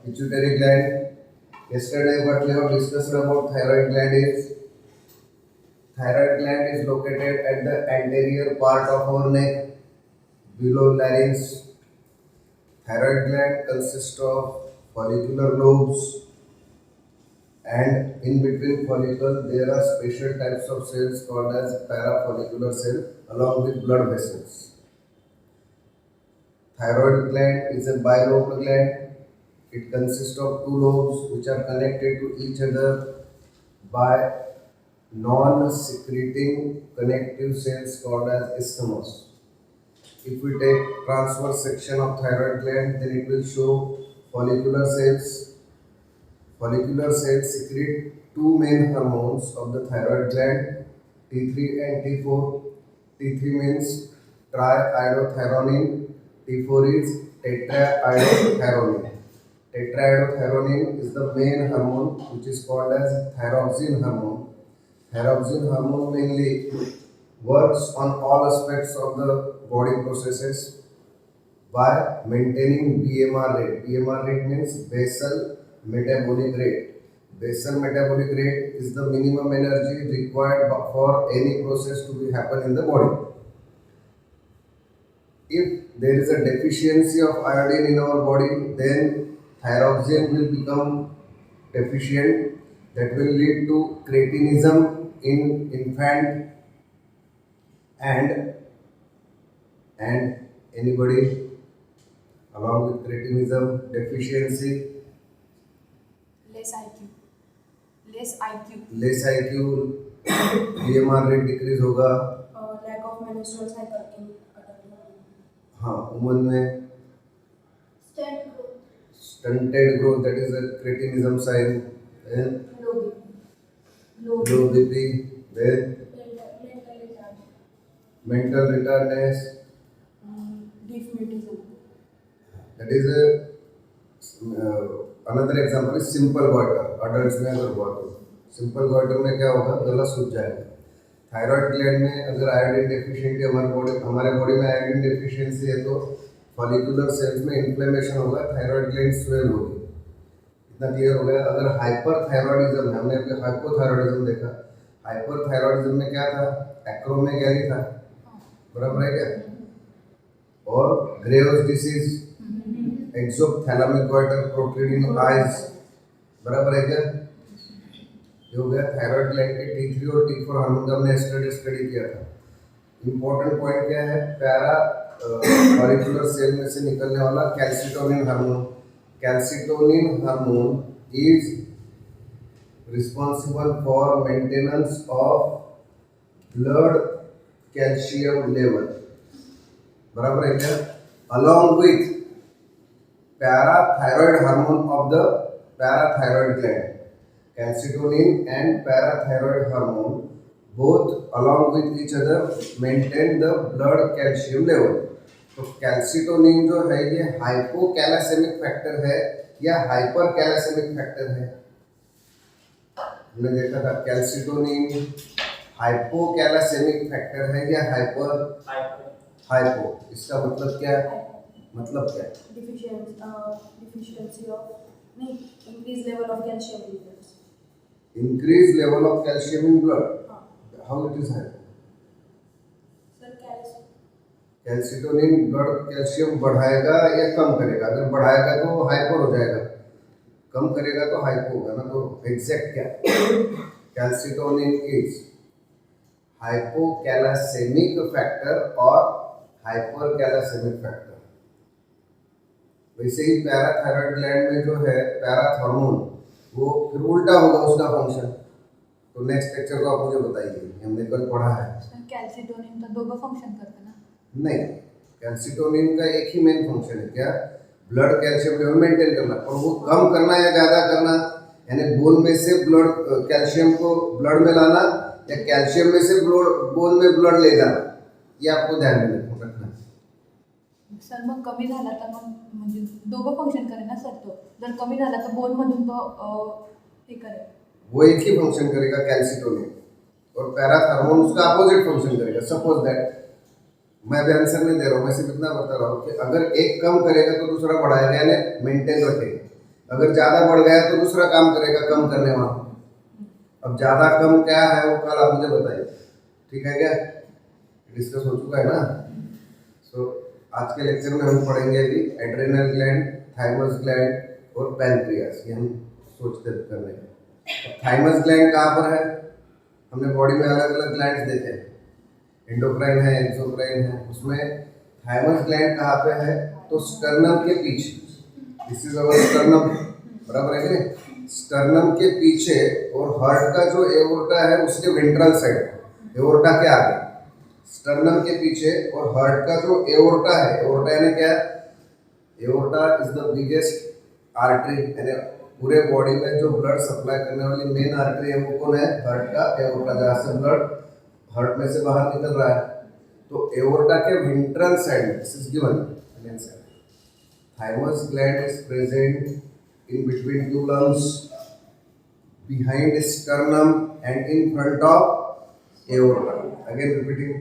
pituitary gland. Yesterday, what we have discussed about thyroid gland is located at the anterior part of our neck, below larynx. Thyroid gland consists of follicular lobes, and in between follicle there are special types of cells called as parafollicular cell along with blood vessels. Thyroid gland is a bilobed gland. It consists of two lobes which are connected to each other by non-secreting connective cells called as isthmus. If we take transverse section of thyroid gland, then it will show follicular cells. Follicular cells secrete two main hormones of the thyroid gland, T3 and T4. T3 means triiodothyronine, T4 is tetraiodothyronine. Tetraiodothyronine is the main hormone which is called as thyroxine hormone. Thyroxine hormone mainly works on all aspects of the body processes by maintaining BMR rate. BMR rate means basal metabolic rate. Basal metabolic rate is the minimum energy required for any process to be happen in the body. If there is a deficiency of iodine in our body, then thyroxine will become deficient. That will lead to cretinism in infant and anybody along with cretinism deficiency, Less IQ. Less IQ. less IQ, BMR rate decrease होगा. Lack of menstrual cycle in adult. हाँ, woman में Stunt growth. stunted growth, that is a cretinism sign. And Low BP. low BP, then mental retardedness, Deaf-mutism. that is another example is simple goiter. Adults में अगर हुआ तो simple goiter में क्या होगा, गला सूज जाएगा. थायराइड ग्लैंड में अगर आयोडीन डेफिशिएंसी हमारे बॉडी में आयोडीन डेफिशिएंसी है तो फॉलिकुलर सेल्स में इन्फ्लेमेशन होगा, थायराइड ग्लैंड स्वेल होगी. इतना क्लियर हो गया. अगर हाइपरथायरॉयडिज्म है, हमने अभी हाइपोथायरॉयडिज्म देखा. हाइपरथायरॉयडिज्म में क्या था, एक्रोमेगैली था, बराबर है क्या. और Graves disease, exophthalmic goiter, protruding eyes, बराबर है क्या. ये हो गया थायराइड ग्लैंड के T3 और T4 हार्मोन का हमने स्टडी किया था. इंपॉर्टेंट पॉइंट क्या है, पैरा फॉलिकुलर सेल में से निकलने वाला calcitonin hormone. Calcitonin hormone is responsible for maintenance of blood calcium level, बराबर है क्या. Along with parathyroid hormone of the parathyroid gland. Calcitonin and parathyroid hormone both along with each other maintain the blood calcium level. तो calcitonin जो है ये हाइपोकैलासेमिक factor है या हाइपरकैलासेमिक factor है. हमने देखा था कैल्सिटोनिन हाइपोकैलासेमिक फैक्टर है या हाइपो. इसका मतलब क्या है, मतलब क्या है. Deficiency of increased level of calcium in blood. Increased level of calcium in blood. How it is hypo? Sir, calcium. Calcitonin blood calcium बढ़ाएगा या कम करेगा. अगर बढ़ाएगा तो हाइपर हो जाएगा, कम करेगा तो हाइपो होगा ना. तो एग्जैक्ट क्या, कैल्सिटोनिन इज हाइपोकैलासेमिक फैक्टर और हाइपरकैलासेमिक फैक्टर. वैसे ही पैराथायरॉयड ग्लैंड में जो है पैराथॉर्मोन, वो फिर उल्टा होगा उसका फंक्शन. तो नेक्स्ट लेक्चर को आप मुझे बताइए, हमने कल पढ़ा है. कैल्सिटोनिन तो दोनों फंक्शन करता ना. नहीं, कैल्सिटोनिन का एक ही मेन फंक्शन है, क्या, ब्लड कैल्शियम लेवल मेंटेन करना. और वो कम करना या ज़्यादा करना, यानी बोन में से ब्लड कैल्शियम को ब्लड में लाना या कैल्शियम में से बोन में ब्लड ले जाना, ये आपको ध्यान में रखना. सर मग कमी झाला तर मग म्हणजे दोघं फंक्शन करेल ना सर. तो जर कमी झाला तर बोन मधून तो हे करेल. वो एक ही फंक्शन करेगा कैल्सिटोनिन, और पैराथॉर्मोन उसका अपोजिट फंक्शन करेगा. सपोज दैट, मैं अभी आंसर नहीं दे रहा हूँ, मैं सिर्फ इतना बता रहा हूँ कि अगर एक कम करेगा तो दूसरा बढ़ाएगा, यानी मेंटेन रखेगा. अगर ज़्यादा बढ़ गया तो दूसरा काम करेगा कम करने वाला। अब ज़्यादा कम क्या है वो कल आप मुझे बताइए, ठीक है क्या? डिस्कस हो चुका है ना। सो आज के लेक्चर में हम पढ़ेंगे अभी एड्रेनल ग्लैंड, थाइमस ग्लैंड और पैनक्रियास, ये हम सोचते करने का। थाइमस ग्लैंड कहाँ पर है? हमने बॉडी में अलग अलग ग्लैंड्स देखे, एंडोक्राइन है, एक्सोक्राइन है, उसमें थाइमस ग्लैंड कहाँ पे है? तो स्टर्नम के पीछे, दिस इज अवर स्टर्नम, बराबर है कि स्टर्नम के पीछे, और हार्ट का जो एओर्टा है उसके वेंट्रल साइड, एओर्टा के आगे, स्टर्नम के पीछे, और हार्ट का जो एओर्टा है, एओर्टा यानी क्या? Aorta is the biggest artery, यानी पूरे बॉडी में जो ब्लड सप्लाई करने वाली मेन आर्टरी है वो कौन है? हार्ट का एओर्टा, जहाँ से ब्लड हार्ट में से बाहर निकल रहा है। तो एओर्टा के वेंट्रल साइड में, this is given, thymus gland is present in between two lungs, behind sternum and in front of aorta. Again repeating,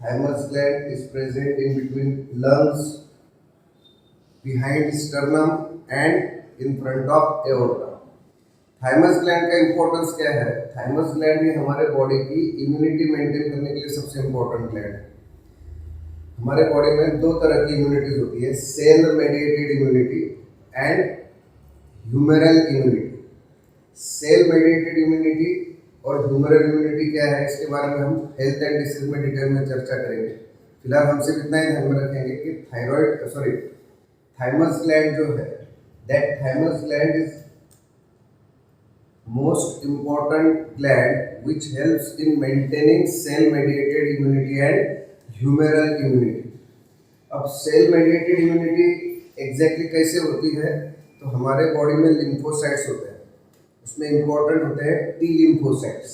thymus gland is present in between lungs, behind sternum and in front of aorta. Thymus gland का importance क्या है? Thymus gland ही हमारे body की immunity maintain करने के लिए सबसे important gland है। हमारे बॉडी में दो तरह की इम्यूनिटीज होती है, cell mediated immunity and humoral immunity. Cell mediated immunity और ह्यूमरल इम्यूनिटी क्या है, इसके बारे में हम हेल्थ एंड डिसीज में डिटेल में चर्चा करेंगे। फिलहाल हम सिर्फ इतना ही ध्यान में रखेंगे कि थाइमस ग्लैंड जो है, that thymus gland is most important gland which helps in maintaining cell mediated immunity and humoral immunity. अब सेल मेडिएटेड इम्यूनिटी एग्जैक्टली कैसे होती है? तो हमारे बॉडी में लिम्फोसाइट्स होते हैं, उसमें इंपॉर्टेंट होते हैं टी लिम्फोसाइट्स।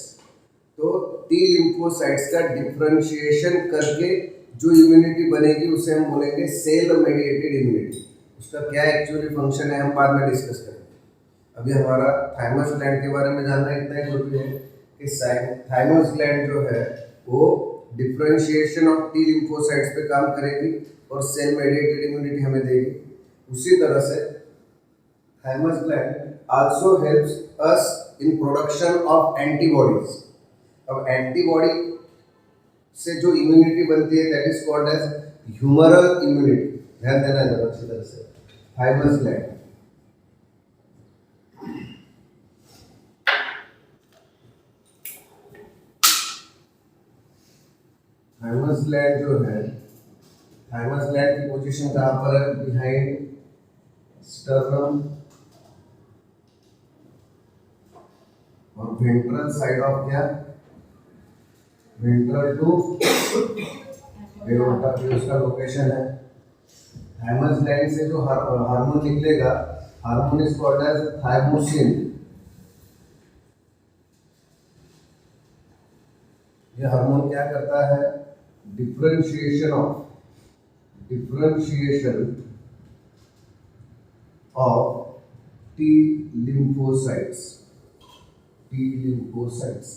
तो टी लिम्फोसाइट्स का डिफरेंशिएशन करके जो इम्यूनिटी बनेगी उसे हम बोलेंगे सेल मेडिएटेड इम्यूनिटी। उसका क्या एक्चुअली फंक्शन है हम बाद में डिस्कस करेंगे। अभी हमारा थाइमस ग्लैंड के बारे में जानना इतना ही जरूरी है कि थाइमस ग्लैंड जो है वो डिफरेंशिएशन ऑफ टी लिम्फोसाइट्स पे काम करेगी और सेल मेडिएटेड इम्यूनिटी हमें देगी। उसी तरह से thymus gland also helps us in production of antibodies। अब एंटीबॉडी से जो इम्यूनिटी बनती है that is called as humoral immunity. ध्यान देना जरा अच्छी तरह से। थाइमस ग्लैंड, थाइमस ग्लैंड जो है, थाइमस ग्लैंड की पोजीशन कहाँ पर है? बिहाइंड स्टर्नम और वेंट्रल साइड ऑफ क्या? वेंट्रल टू एओर्टा, ये उसका लोकेशन है। थाइमस ग्लैंड से जो हार्मोन निकलेगा, hormone is called as thymosin. ये हार्मोन क्या करता है? Differentiation of T lymphocytes. T lymphocytes,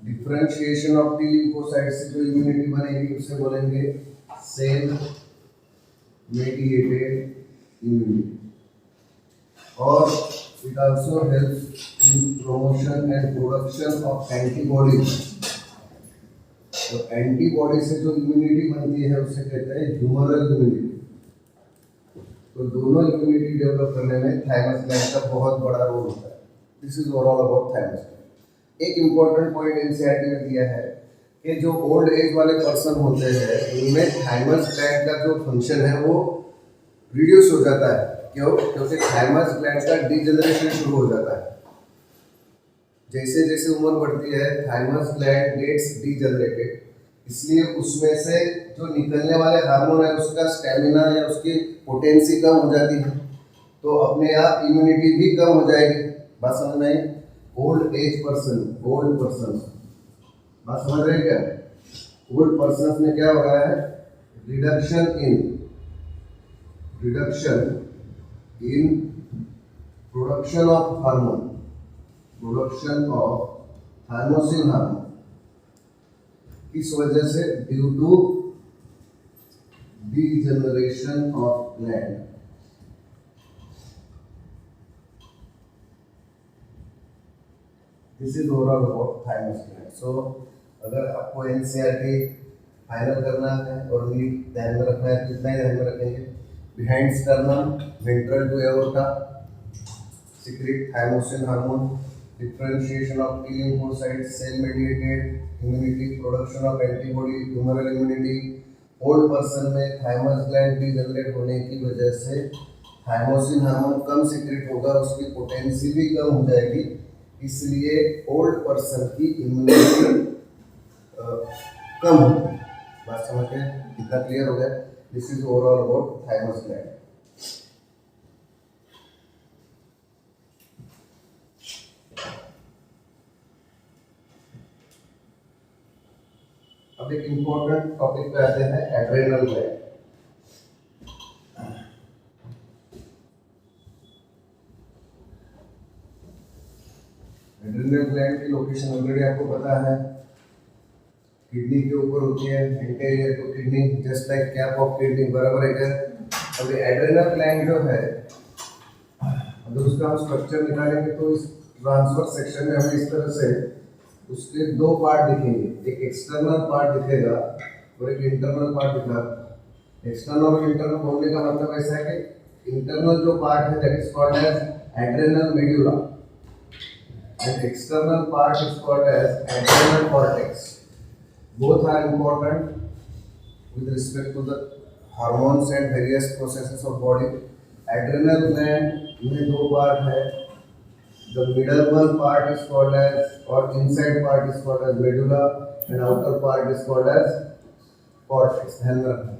differentiation of T lymphocytes से जो इम्यूनिटी बनेगी उसे बोलेंगे सेल मेडिएटेड इम्यूनिटी। और it also helps in promotion and production of antibodies. तो एंटीबॉडी से जो इम्यूनिटी बनती है उसे कहते हैं ह्यूमरल इम्यूनिटी। तो दोनों इम्यूनिटी डेवलप करने में थाइमस ग्लैंड का बहुत बड़ा रोल होता है। This is all about thymus gland. एक इम्पॉर्टेंट पॉइंट एनसीईआरटी में दिया है कि जो ओल्ड एज वाले पर्सन होते हैं उनमें थाइमस ग्लैंड का जो फंक्शन है वो रिड्यूस हो जाता है। क्यों? क्योंकि थाइमस ग्लैंड का डीजनरेशन शुरू हो जाता है। जैसे जैसे उम्र बढ़ती है थाइमस ग्लैंड गेट्स डीजनरेटेड, इसलिए उसमें से जो निकलने वाले हार्मोन है उसका स्टेमिना या उसकी पोटेंसी कम हो जाती है, तो अपने आप इम्यूनिटी भी कम हो जाएगी। बात समझ में आई? Old age person, old person, बात समझ रहे हैं क्या? ओल्ड पर्सन में क्या हो रहा है? Reduction in production of hormone, production of thymosin hormone. किस वजह से? Due to degeneration of gland. This is overall about thymus gland. So अगर आपको एनसीईआरटी फाइनल करना है और नीट ध्यान में रखना है तो इतना ही ध्यान में रखेंगे। Behind sternum, ventral to aorta, secrete thymosin hormone, differentiation of T lymphocytes, cell mediated immunity, production of antibody, humoral immunity। Old person में थाइमस ग्लैंड भी जनरेट होने की वजह से थाइमोसिन हार्मोन कम सीक्रेट होगा, उसकी पोटेंसी भी कम हो जाएगी, इसलिए ओल्ड पर्सन की इम्यूनिटी कम होगी। बात समझ गए? कितना क्लियर हो गया? This is overall about thymus gland. अब एक इम्पोर्टेंट टॉपिक पे आते हैं, एड्रेनल ग्लैंड। एड्रेनल ग्लैंड की लोकेशन ऑलरेडी आपको पता है, किडनी के ऊपर होती है, anterior to kidney, just like cap of kidney, बराबर है क्या? अब ये एड्रेनल ग्लैंड जो है, अगर उसका हम स्ट्रक्चर निकालेंगे तो इस ट्रांसवर्स सेक्शन में हमें इस तरह से उसके दो पार्ट दिखेंगे, एक एक्सटर्नल पार्ट दिखेगा और एक इंटरनल पार्ट दिखेगा। एक्सटर्नल और इंटरनल बोलने का मतलब ऐसा है कि इंटरनल जो पार्ट है that is called as adrenal medulla and external part is called as adrenal cortex. Both are important with respect to the hormones and various processes of body। Adrenal gland में दो part है, the middle one part is called as, or inside part is called as medulla and outer part is called as cortex। ध्यान में रखना।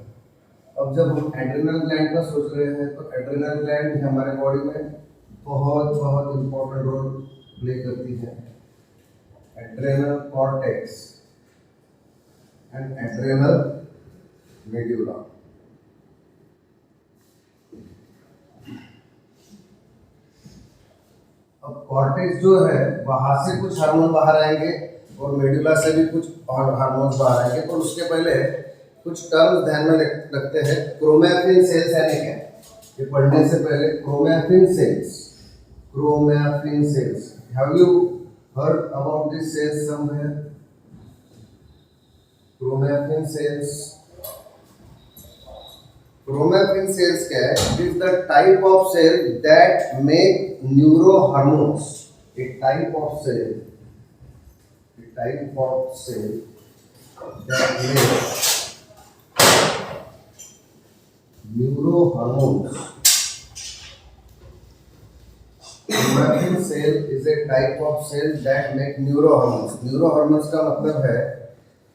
अब जब हम adrenal gland का सोच रहे हैं तो एड्रेनल ग्लैंड हमारे बॉडी में बहुत बहुत इंपॉर्टेंट रोल प्ले करती है। Adrenal cortex and adrenal medulla. अब कॉर्टेक्स जो है वहां से कुछ हार्मोन बाहर आएंगे और मेडुला से भी कुछ हार्मोन्स बाहर आएंगे, तो उसके पहले कुछ टर्म्स ध्यान में रखते हैं। क्रोमैटिन सेल्स यानी क्या, ये पढ़ने से पहले chromatin cells, chromatin cells, have you heard about this cells somewhere? Chromatin cells, chromatin cells क्या है? It is the type of cell that make neurohormones. A type of cell, a type of cell that make neurohormones. Chromatin cell is a type of cell that make neurohormones। न्यूरोहार्मोन्स का मतलब है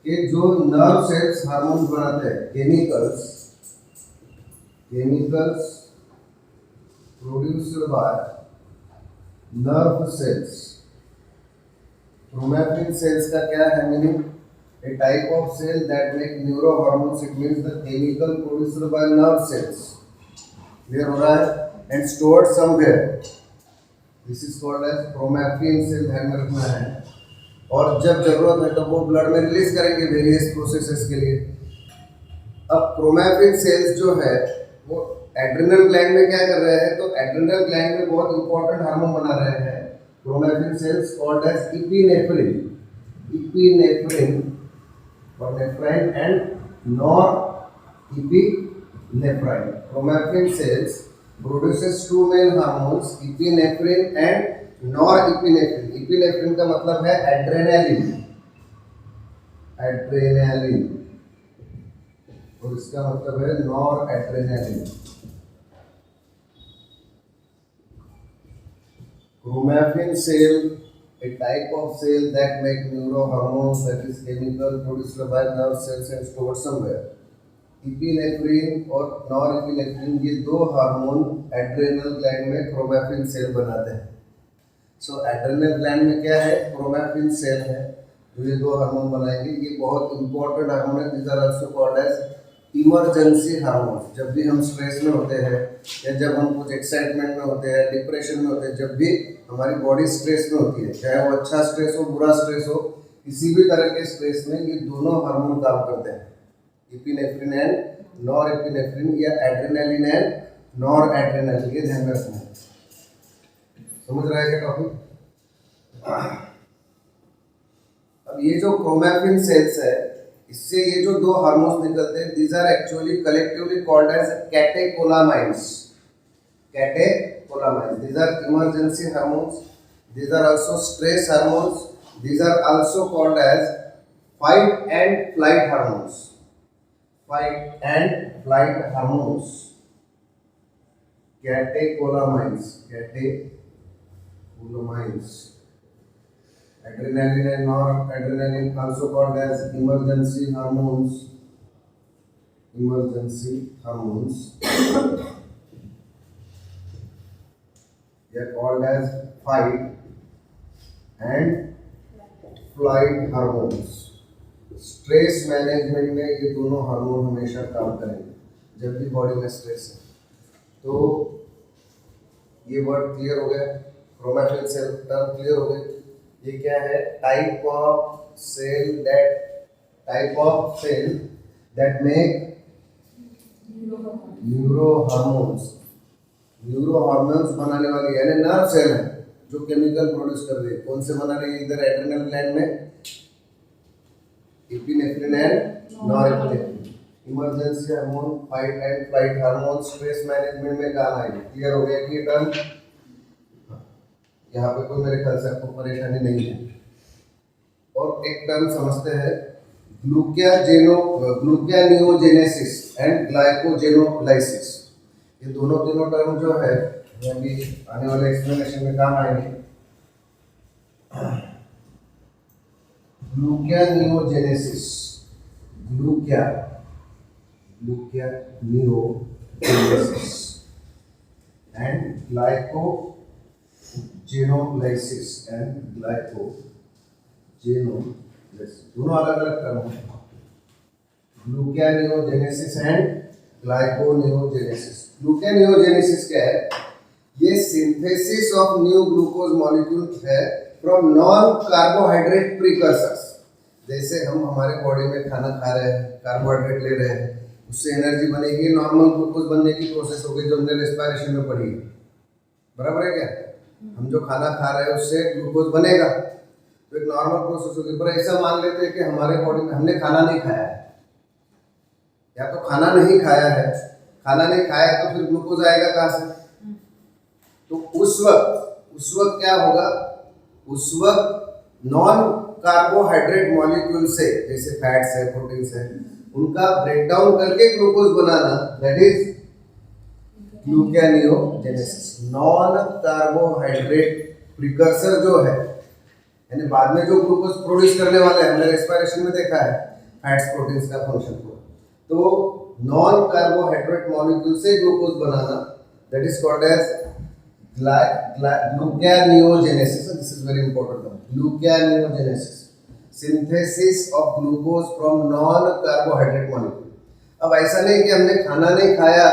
कि जो nerve cells hormone बनाते हैं, chemicals produced by nerve cells। Chromatin cells का क्या है meaning? A type of cell that make neurohormones। It means the chemical produced by nerve cells। Clear हो रहा है? And stored somewhere। This is called as chromatin cell। ध्यान में रखना है। और जब जरूरत है तो वो ब्लड में रिलीज करेंगे वेरियस प्रोसेसेस के लिए। अब क्रोमैटिन सेल्स जो है वो एड्रेनल ग्लैंड में क्या कर रहे हैं, तो एड्रेनल ग्लैंड में बहुत इंपॉर्टेंट हार्मोन बना रहे हैं। Chromatin cells called as epinephrine, epinephrine और nephrine and nor epinephrine. Chromatin cells produces two main hormones, epinephrine and norepinephrine। epinephrine का मतलब है एड्रेनालिन, एड्रेनालिन, और इसका मतलब है nor adrenaline. Chromatin cell, a type of cell that make neurohormones, that is chemical produced by nerve cells and stored somewhere। Epinephrine और norepinephrine ये दो हार्मोन एड्रेनल ग्लैंड में क्रोमैटिन सेल बनाते हैं। सो एड्रेनल ग्लैंड में क्या है? क्रोमैटिन सेल है जो ये दो हार्मोन बनाएंगे। ये बहुत इंपॉर्टेंट हार्मोन है। These are also called as emergency hormone. जब भी हम स्ट्रेस में होते हैं या जब हम कुछ एक्साइटमेंट में होते हैं, डिप्रेशन में होते हैं, जब भी हमारी बॉडी स्ट्रेस में होती है, चाहे वो अच्छा स्ट्रेस हो, बुरा स्ट्रेस हो, किसी भी तरह के स्ट्रेस में ये दोनों हार्मोन काम करते हैं, इपिनेफ्रिन एंड नॉरएपिनेफ्रिन या एड्रेनालिन एंड नॉरएड्रेनालिन। ये ध्यान में रखना है। समझ रहा है क्या टॉपिक? अब ये जो क्रोमैटिन सेल्स है, इससे ये जो दो हार्मोन्स निकलते हैं, these are actually collectively called as catecholamines. Catecholamines. These are emergency hormones. These are also stress hormones. These are also called as fight and flight hormones. Fight and flight hormones. Catecholamines. Catecholamines. Adrenaline and noradrenaline also called as emergency hormones. Emergency hormones. They are called as fight and flight hormones. Stress management में ये दोनों hormone हमेशा काम करेंगे जब भी body में stress है. तो ये वर्ड क्लियर हो गया, क्रोमैटिन सेल टर्म क्लियर हो गई. ये क्या है? Type of cell that make neurohormones बनाने वाली, यानी नर्व सेल है जो केमिकल प्रोड्यूस कर रही है. कौन से बना रही है? इधर एड्रेनल ग्लैंड में epinephrine and norepinephrine. Emergency hormone, fight and flight hormone stress management में काम आएगी. क्लियर हो गया कि ये टर्म? यहाँ पे कोई मेरे ख्याल से आपको परेशानी नहीं है. और एक टर्म समझते हैं, ग्लूकोनियोजेनेसिस एंड ग्लाइकोजेनोलाइसिस. ये दोनों टर्म जो है ये अभी आने वाले एक्सप्लेनेशन में काम आएंगे. ग्लूकोनियोजेनेसिस एंड ग्लाइकोजेनोलाइसिस दोनों अलग अलग टर्म हैं. Gluconeogenesis and gluconeogenesis. ग्लूकोनियोजेनेसिस क्या है? ये synthesis of new glucose molecule है फ्रॉम नॉन कार्बोहाइड्रेट प्रीकर्सर्स. जैसे हम हमारे बॉडी में खाना खा रहे हैं, कार्बोहाइड्रेट ले रहे हैं, उससे एनर्जी बनेगी, नॉर्मल ग्लूकोज बनने की प्रोसेस होगी जो हमने रेस्पिरेशन में पढ़ी है. बराबर है क्या? हम जो खाना खा रहे हैं उससे ग्लूकोज बनेगा, तो एक नॉर्मल प्रोसेस होगी. पर ऐसा मान लेते हैं कि हमारे बॉडी में हमने खाना नहीं खाया है, या तो खाना नहीं खाया है तो फिर ग्लूकोज आएगा कहाँ से? तो उस वक्त क्या होगा? उस वक्त नॉन कार्बोहाइड्रेट मॉलिक्यूल से, जैसे फैट्स है, प्रोटीन्स है, उनका ब्रेकडाउन करके ग्लूकोज बनाना, that is gluconeogenesis. Non carbohydrate precursor जो है, यानी बाद में जो ग्लूकोज प्रोड्यूस करने वाले हैं, हमने रेस्पिरेशन में देखा है फैट्स प्रोटीन्स का फंक्शन को. तो नॉन कार्बोहाइड्रेट मॉलिक्यूल से ग्लूकोज बनाना, that is called as gluconeogenesis. This is very important. Gluconeogenesis, synthesis of glucose from non carbohydrate molecule. अब ऐसा नहीं कि हमने खाना नहीं खाया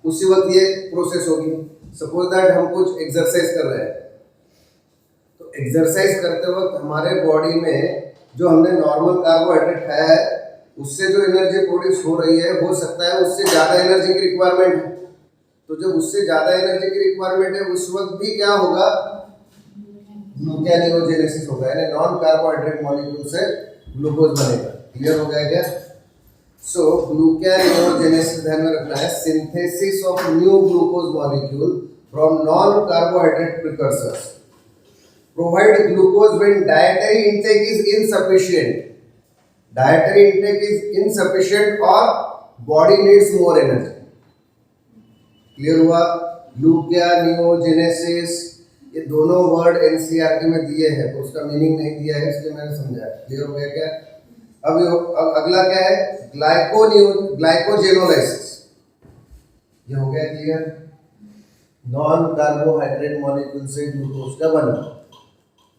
उसी वक्त ये प्रोसेस होगी. सपोज दैट हम कुछ एक्सरसाइज कर रहे हैं, तो एक्सरसाइज करते वक्त हमारे बॉडी में जो हमने नॉर्मल कार्बोहाइड्रेट खाया है उससे जो एनर्जी प्रोड्यूस हो रही है, हो सकता है उससे ज़्यादा एनर्जी की रिक्वायरमेंट है. तो जब उससे ज़्यादा एनर्जी की रिक्वायरमेंट है, उस वक्त भी क्या होगा? ग्लूकोनियोजेनेसिस होगा, यानी नॉन कार्बोहाइड्रेट मॉलिक्यूल से ग्लूकोज बनेगा. क्लियर हो गया क्या? सो ग्लूकोनियोजेनेसिस ध्यान में रखना है, synthesis of new glucose molecule from non carbohydrate precursors provide glucose when dietary intake is insufficient. Dietary intake is insufficient or body needs more energy. Clear हुआ? ग्लूकोनियोजेनेसिस, ये दोनों वर्ड एनसीईआरटी में दिए हैं, तो उसका मीनिंग नहीं दिया है, इसलिए मैंने समझाया. क्लियर हो गया क्या? अब अगला क्या है? ग्लाइकोजेनोलाइसिस. ये हो गया क्लियर? नॉन कार्बोहाइड्रेट मॉलिक्यूल से ग्लूकोज का बनना,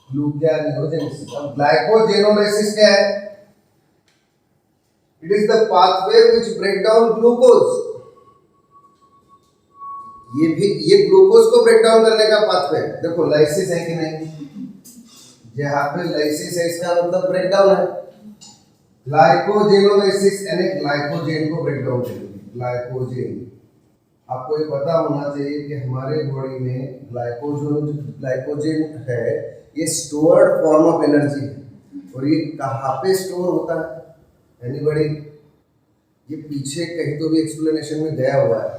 ग्लूकोनियोजेनेसिस. अब ग्लाइकोजेनोलाइसिस क्या है? It is the pathway which break down glucose. ये ग्लूकोज को ब्रेक डाउन करने का पाथवे है. देखो लाइसिस है कि नहीं? यहाँ पे लाइसिस है, इसका मतलब ब्रेक डाउन है. ग्लाइकोजेनोलाइसिस यानी ग्लाइकोजेन को ब्रेक डाउन करेंगे. ग्लाइकोजेन, आपको ये पता होना चाहिए कि हमारे बॉडी में ग्लाइकोजेन है, ये स्टोर्ड फॉर्म ऑफ एनर्जी है. और ये कहाँ पे स्टोर होता है? एनीबॉडी? ये पीछे कहीं तो भी एक्सप्लेनेशन में गया हुआ है।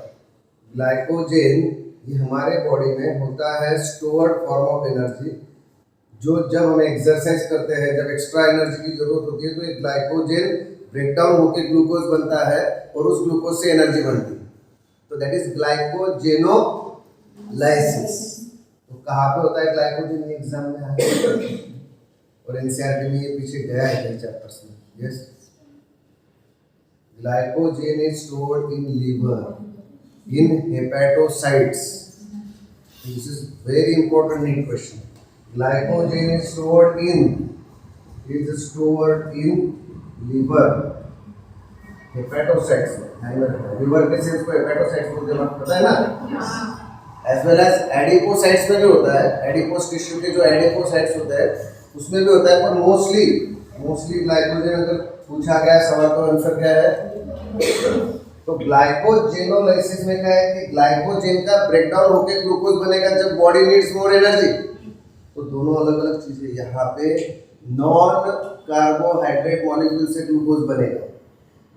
ग्लाइकोजेन ये हमारे बॉडी में होता है स्टोर्ड फॉर्म ऑफ एनर्जी, जो जब हम एक्सरसाइज करते हैं, जब एक्स्ट्रा एनर्जी की जरूरत होती है तो एक ग्लाइकोजेन ब्रेक डाउन होकर ग्लूकोज बनता है और उस ग्लूकोज से एनर्जी बनती है। तो दैट इज ग्लाइकोजेनोलाइसिस। तो कहाँ पे होता है ग्लाइकोजेन? एग्जाम में आया और एनसीईआरटी में ये पीछे गया है कई चैप्टर्स में। Yes, glycogen is stored in liver, in hepatocytes. This is very important NEET question. Glycogen is stored in liver, hepatocytes। liver के सेल्स को hepatocytes बोलते हैं, पता है ना? As well as adipocytes में भी होता है। adipose टिश्यू के जो adipocytes होते हैं उसमें भी होता है, पर मोस्टली ग्लाइकोजेन अगर पूछा गया सवाल तो आंसर क्या है? तो ग्लाइकोजेनोलाइसिस में क्या है कि ग्लाइकोजेन का ब्रेकडाउन होकर ग्लूकोज बनेगा जब बॉडी नीड्स मोर एनर्जी। तो दोनों अलग अलग चीजें, यहाँ पे नॉन कार्बोहाइड्रेट मॉलिक्यूल से ग्लूकोज बनेगा,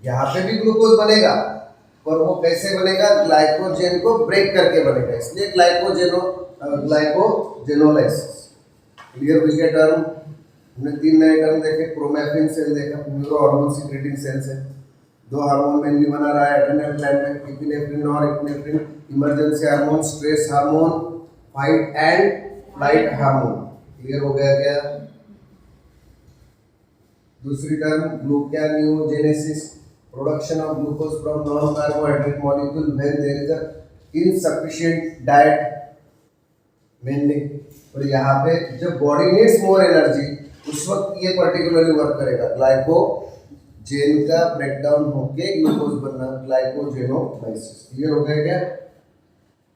यहाँ पे भी ग्लूकोज बनेगा, पर वो कैसे बनेगा? ग्लाइकोजेन को ब्रेक करके बनेगा, इसलिए ग्लाइकोजेनोलाइसिस। क्लियर हुई क्या टर्म? हमने 3 नए टर्म देखे। क्रोमैटिन सेल देखा, न्यूरो हार्मोन सीक्रेटिंग सेल्स है। 2 हार्मोन मेनली बना रहा है एड्रेनल ग्लैंड में, एपिनेफ्रिन और epinephrine, emergency hormone, stress hormone, fight and flight hormone. Clear हो गया क्या? दूसरी term gluconeogenesis, production of glucose from non carbohydrate molecule when there is a insufficient diet mainly. और यहाँ पे जब बॉडी नीड्स मोर एनर्जी उस वक्त ये पर्टिकुलरली वर्क करेगा, ग्लाइकोजेन का ब्रेकडाउन होके ग्लूकोज बनना, ग्लाइकोजेनोलाइसिस। क्लियर हो गया क्या?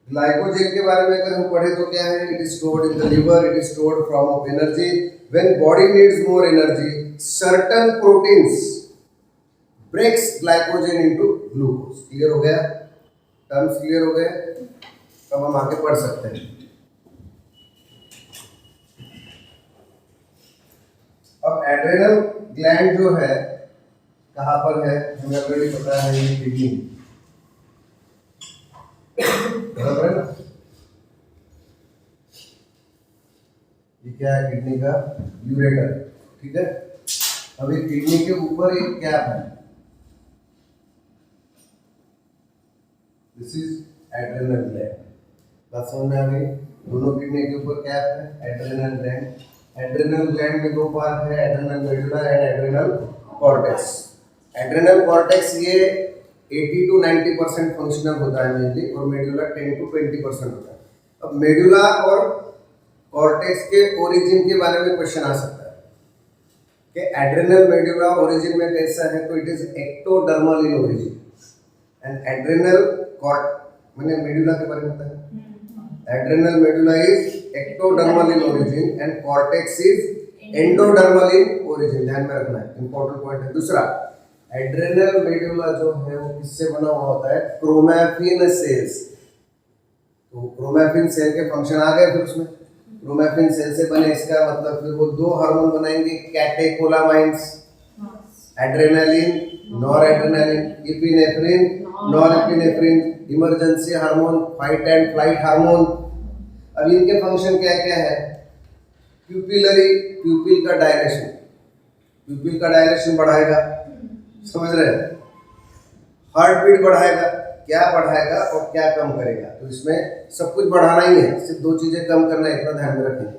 ग्लाइकोजेन के बारे में अगर हम पढ़े तो क्या है? It is stored in the liver, it is stored form of energy. When body needs more energy, certain proteins breaks glycogen into glucose. Clear हो गया? टर्म्स क्लियर हो गए? अब हम आगे पढ़ सकते हैं। अब एड्रेनल ग्लैंड जो है कहाँ पर है? हमें ऑलरेडी पता है, ये किडनी, बराबर है ना? ये क्या है? किडनी का यूरेटर, ठीक है। अब ये किडनी के ऊपर एक कैप है, दिस इज एड्रेनल ग्लैंड। बात समझ में आ गई? दोनों किडनी के ऊपर कैप है, एड्रेनल ग्लैंड। एड्रेनल ग्लैंड में 2 पार्ट है, adrenal medulla and adrenal cortex. Adrenal cortex ये 80 to 90% फंक्शनल होता है मेनली, और मेडुला 10 to 20% होता है। अब मेडुला और कॉर्टेक्स के ओरिजिन के बारे में क्वेश्चन आ सकता है कि एड्रेनल मेडुला ओरिजिन में कैसा है? तो it is ectodermal in origin and adrenal कॉर्ट मैंने मेडुला के बारे में बताया। Adrenal medulla is ectodermal in origin and cortex is endodermal in origin. ध्यान में रखना है, इंपॉर्टेंट पॉइंट है। दूसरा, एड्रेनल मेडुला जो है वो किससे बना हुआ होता है? Chromatin cells. तो क्रोमैटिन सेल के फंक्शन आ गए फिर उसमें। क्रोमैटिन सेल से बने, इसका मतलब फिर वो 2 हार्मोन बनाएंगे, catecholamines, adrenaline, noradrenaline, epinephrine, norepinephrine, emergency hormone, fight and flight hormone. अब इनके फंक्शन क्या क्या है? प्यूपिल का डायलेशन बढ़ाएगा, समझ रहे हैं? हार्ट बीट बढ़ाएगा, क्या बढ़ाएगा और क्या कम करेगा? तो इसमें सब कुछ बढ़ाना ही है, सिर्फ 2 चीजें कम करना है, इतना ध्यान में रखेंगे।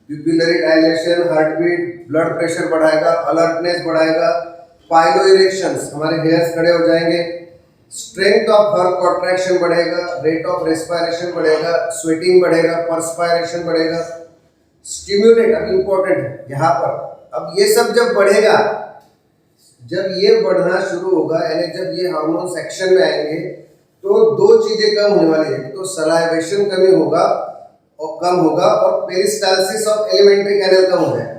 Pupillary dilation, heart beat, blood pressure बढ़ाएगा, अलर्टनेस बढ़ाएगा, पाइलो इरेक्शंस, हमारे हेयर्स खड़े हो जाएंगे, स्ट्रेंथ ऑफ हर्ट कॉन्ट्रैक्शन बढ़ेगा, रेट ऑफ रेस्पिरेशन बढ़ेगा, स्वेटिंग बढ़ेगा, पर्सपायरेशन बढ़ेगा, स्टिम्युलेट। अब इंपॉर्टेंट है यहाँ पर, अब ये सब जब बढ़ेगा, जब ये बढ़ना शुरू होगा, यानी जब ये हार्मोन सेक्शन में आएंगे तो 2 चीजें कम होने वाली है। तो सलाइवेशन कम होगा और पेरिस्टालसिस ऑफ एलिमेंट्री कैनल कम हो जाएगा।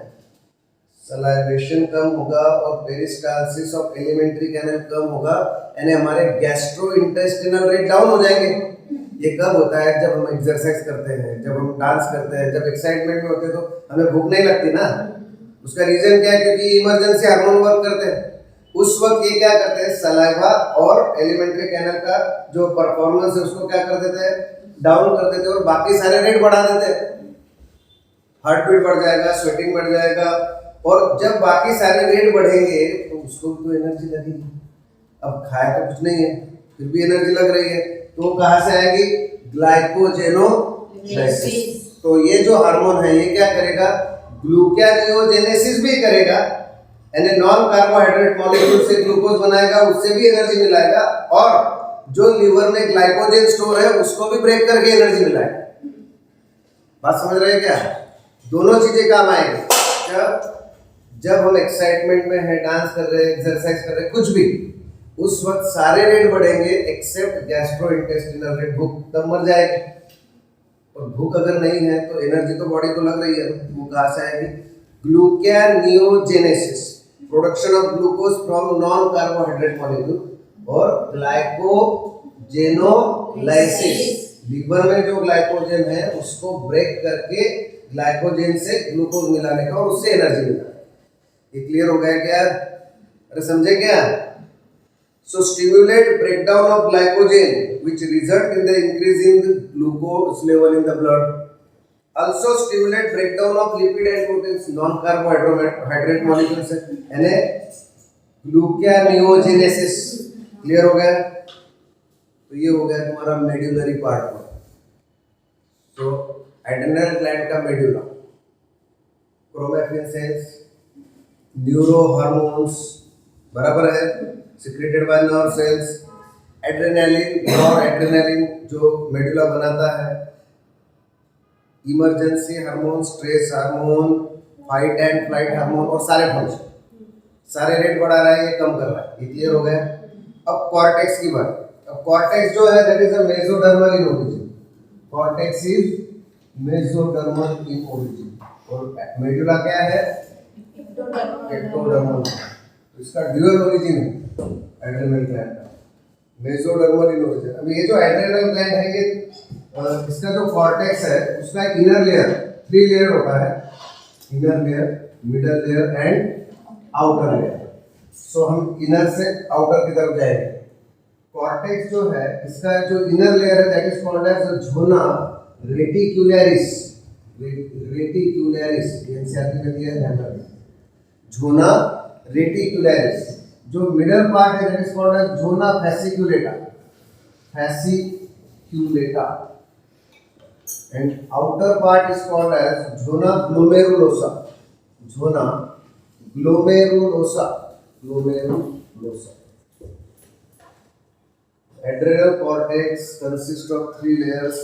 सलाइवेशन कम होगा और पेरिस्टालसिस ऑफ एलिमेंट्री कैनल कम होगा, यानी हमारे गैस्ट्रो इंटेस्टिनल रेट डाउन हो जाएंगे। ये कब होता है? जब हम एक्सरसाइज करते हैं, जब हम डांस करते हैं, जब एक्साइटमेंट में होते हैं तो हमें भूख नहीं लगती ना, उसका रीजन क्या है? क्योंकि इमरजेंसी हार्मोन वर्क करते हैं। उस वक्त ये क्या करते हैं, सलाइवा और एलिमेंट्री कैनल का जो परफॉर्मेंस है उसको क्या कर देते हैं, डाउन कर देते हैं और बाकी सारे रेट बढ़ा देते हैं। हार्ट बीट बढ़ जाएगा, स्वेटिंग बढ़ जाएगा, और जब बाकी सारे रेट बढ़ेंगे तो उसको भी तो एनर्जी लगेगी। अब खाया तो कुछ नहीं है, फिर भी एनर्जी लग रही है, तो कहाँ से आएगी? ग्लाइकोजेनोलाइसिस। तो ये जो हार्मोन है ये क्या करेगा? ग्लूकोनियोजेनेसिस भी करेगा, यानी नॉन कार्बोहाइड्रेट मॉलिक्यूल से ग्लूकोज बनाएगा, उससे भी एनर्जी मिलाएगा, और जो लीवर में ग्लाइकोजन स्टोर है उसको भी ब्रेक करके एनर्जी मिलाएगा। बात समझ रहे हैं क्या? दोनों चीजें काम आएंगी। जब हम एक्साइटमेंट में है, डांस कर रहे हैं, एक्सरसाइज कर रहे हैं, कुछ भी, उस वक्त सारे रेट बढ़ेंगे एक्सेप्ट गैस्ट्रोइंटेस्टिनल रेट। भूख तब मर जाएगी, और भूख अगर नहीं है तो एनर्जी तो बॉडी को लग रही है, वो कहाँ से आएगी? Gluconeogenesis, production of glucose from non carbohydrate molecule, और ग्लाइकोजेनोलाइसिस, लीवर में जो ग्लाइकोजन है उसको ब्रेक करके ग्लाइकोजन से ग्लूकोज मिलाने का और उससे एनर्जी मिलाने। ये क्लियर हो गया क्या? अरे समझे क्या? So stimulate breakdown of glycogen, which result in the increase in the glucose level in the blood. Also stimulate breakdown of lipid and proteins, non-carbohydrate molecules है, यानी ग्लूकोनियोजेनेसिस। क्लियर हो गया? तो ये हो गया तुम्हारा मेड्यूलरी पार्ट में। तो एड्रेनल ग्लैंड का medulla, chromatin cells, neuro hormones, बराबर है, secreted by nerve cells, adrenaline, noradrenaline जो मेडुला बनाता है, emergency hormone, stress hormone, fight and flight hormone, और सारे फंक्शन, सारे रेट बढ़ा रहा है, ये कम कर रहा है। ये क्लियर हो गया? अब कॉर्टेक्स की बात। अब कॉर्टेक्स जो है that is a mesodermal in origin. Cortex is mesodermal in origin, और मेडुला क्या है? एक्टोडर्मल। इसका ड्यूअल ओरिजिन है एड्रेनल ग्लैंड का, मेसोडर्मल इन ओरिजिन। अब ये जो एड्रेनल ग्लैंड है, ये इसका जो कॉर्टेक्स है उसका एक इनर लेयर, 3 लेयर होता है, inner layer, middle layer and outer layer. So हम इनर से आउटर की तरफ जाएंगे। कॉर्टेक्स जो है इसका जो इनर लेयर है that is called as zona reticularis. Reticularis NCERT में दिया है, ध्यान रखना। Zona reticularis. जो मिडल पार्ट है that is called as zona fasciculata. Fasciculata. And outer part is called as zona glomerulosa. Zona glomerulosa. Glomerulosa. Adrenal cortex consists of 3 layers.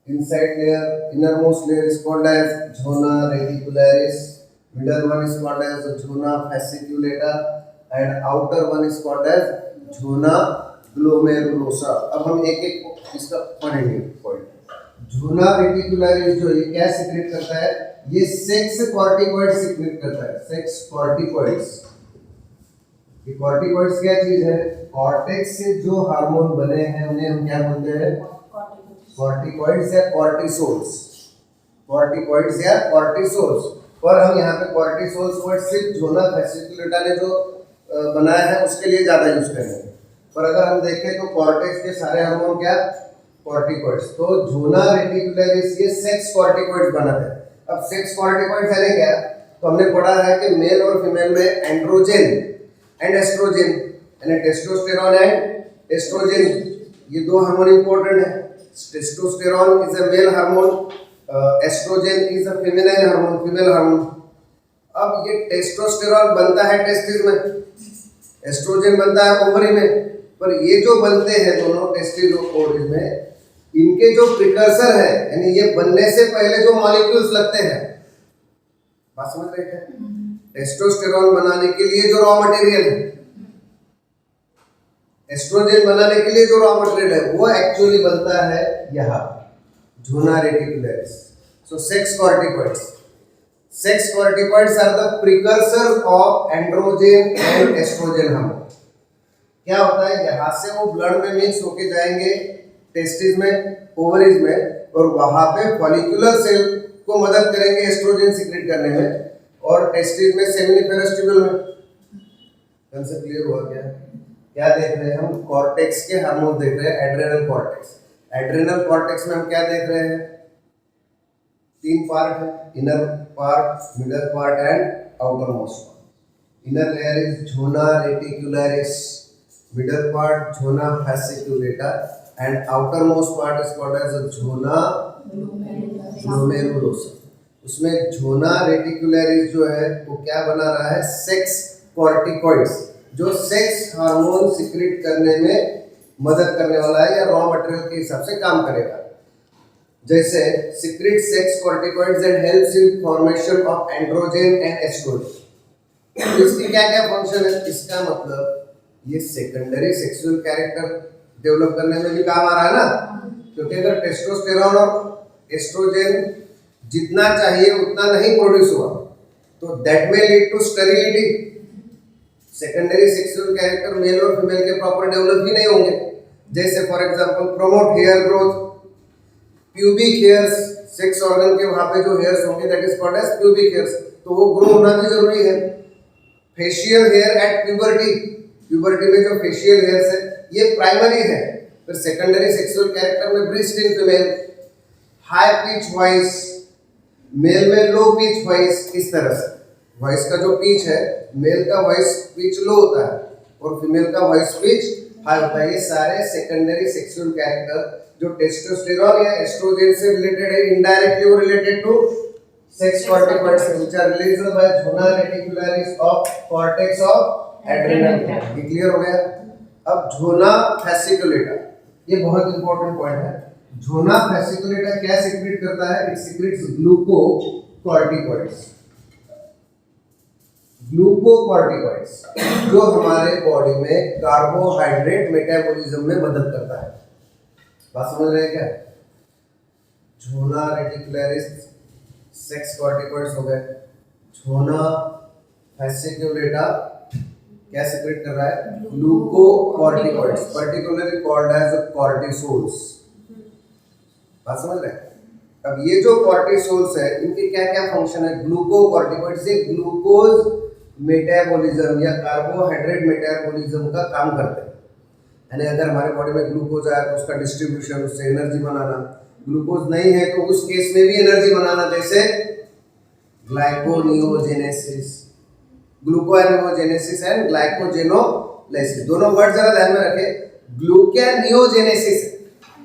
Inside layer, innermost layer is called as zona reticularis. Middle one is called as zona fasciculata, and outer one is called as zona glomerulosa. अब हम एक एक इसका पढ़ेंगे point. zona reticularis जो ये क्या secrete करता है? ये सेक्स कॉर्टिकॉइड सिक्रेट करता है। Sex corticoids. ये कॉर्टिकॉइड्स क्या चीज है? कॉर्टेक्स से जो हार्मोन बने हैं उन्हें हम क्या बोलते हैं? कॉर्टिकॉइड्स या कॉर्टिसोल्स। कॉर्टिकॉइड्स या कॉर्टिसोल्स। पर हम यहाँ पे कॉर्टिसोल्स वर्ड सिर्फ झोना फैसिकुलेटा ने जो बनाया है उसके लिए ज्यादा यूज करेंगे। पर अगर हम देखें तो कॉर्टेक्स के सारे हार्मोन क्या? कॉर्टिकॉइड्स। तो झोना रेटिकुलरिस ये सेक्स कॉर्टिकॉइड्स बनाते हैं। अब सेक्स कॉर्टिकॉइड्स यानी क्या? तो हमने पढ़ा है कि मेल और फीमेल में एंड्रोजन एंड एस्ट्रोजन, यानी टेस्टोस्टेरॉन एंड एस्ट्रोजन, ये 2 हार्मोन इंपॉर्टेंट है। Testosterone is a male hormone, oestrogen is a feminine hormone, female hormone. अब ये टेस्टोस्टेरॉन बनता है टेस्टिस में, एस्ट्रोजन बनता है ओवरी में, पर ये जो बनते हैं दोनों टेस्टिस और ओवरी में, इनके जो प्रिकर्सर है, यानी ये बनने से पहले जो मॉलिक्यूल्स लगते हैं, बात समझ रहे हैं? टेस्टोस्टेरॉन बनाने के लिए जो रॉ मटेरियल है, एस्ट्रोजन बनाने के लिए जो रॉ मटेरियल है, वो एक्चुअली बनता है यहाँ zona reticularis. So sex corticoids. Sex corticoids are the precursor of androgen and estrogen hormone. क्या होता है? यहाँ से वो ब्लड में मिक्स होके जाएंगे टेस्टिस में, ओवरीज में, और वहां पे फॉलिकुलर सेल को मदद करेंगे एस्ट्रोजन सीक्रेट करने में, और टेस्टिस में सेमिनिफेरस ट्यूबुल में। कंसेप्ट क्लियर हुआ क्या? क्या देख रहे हैं हम? कॉर्टेक्स के हार्मोन देख रहे हैं, एड्रेनल कॉर्टेक्स। एड्रेनल कॉर्टेक्स में हम क्या देख रहे हैं? 3 पार्ट है, inner part, middle part and outer most part. Inner layer is zona reticularis, middle part zona fasciculata, and outermost part is called as a zona glomerulosa। उसमें झोना reticularis जो है वो क्या बना रहा है? सेक्स कॉर्टिकॉइड्स, जो सेक्स हार्मोन सिक्रेट करने में मदद करने वाला है या रॉ मटेरियल के हिसाब से काम करेगा। जैसे secrete sex corticoids and helps in formation of androgen and oestrogen. इसकी क्या क्या फंक्शन है? इसका मतलब ये सेकेंडरी सेक्सुअल कैरेक्टर डेवलप करने में भी काम आ रहा है ना, क्योंकि अगर टेस्टोस्टेरोन और एस्ट्रोजन जितना चाहिए उतना नहीं प्रोड्यूस हुआ तो दैट में lead to sterility. Secondary sexual character male और फीमेल के प्रॉपर डेवलप ही नहीं होंगे। जैसे for example promote hair growth, pubic hairs, sex organ के वहां पे जो हेयर्स होंगे that is called as pubic hairs, तो वो ग्रो होना भी जरूरी है। Facial hair at puberty, puberty में जो फेशियल हेयर्स है ये प्राइमरी है। फिर सेकेंडरी सेक्सुअल कैरेक्टर में breast in female, high pitch voice, mail में लो पिच वॉइस। इस तरह से वॉइस का जो पिच है, मेल का वॉइस पिच लो होता है और फीमेल का वॉइस पिच हाई होता है। ये सारे सेकेंडरी सेक्सुअल कैरेक्टर जो टेस्टोस्टेरोन या एस्ट्रोजन से रिलेटेड है, इनडायरेक्टली वो related to sex corticoids which are released by zona reticularis of cortex of adrenal. ये क्लियर हो गया? अब झोना फैसिकुलेटा, ये बहुत इंपॉर्टेंट पॉइंट है। झोना फैसिकुलेटा क्या सिक्रेट करता है? It secrets glucocorticoids. ग्लूकोकॉर्टिकॉइड्स जो हमारे बॉडी में कार्बोहाइड्रेट मेटाबॉलिज्म में मदद करता है। बात समझ रहे हैं क्या? झोना रेटिकुलरिस सेक्स कॉर्टिकॉइड्स हो गए, झोना फैसिकुलेटा क्या सिक्रेट कर रहा है? Glucocorticoids, particularly called as cortisols. बात समझ रहे हैं? अब ये जो कॉर्टिसोल्स है इनके क्या क्या फंक्शन है? ग्लूकोकॉर्टिकॉइड्स से ग्लूकोज मेटाबॉलिज्म या कार्बोहाइड्रेट मेटाबॉलिज्म का काम करते हैं। यानी अगर हमारे बॉडी में ग्लूकोज आया तो उसका डिस्ट्रीब्यूशन, उससे एनर्जी बनाना। ग्लूकोज नहीं है तो उस केस में भी एनर्जी बनाना, जैसे ग्लाइकोनियोजेनेसिस, ग्लूकोनियोजेनेसिस एंड ग्लाइकोजेनोलाइसिस। दोनों वर्ड जरा ध्यान में रखें, ग्लूकोनियोजेनेसिस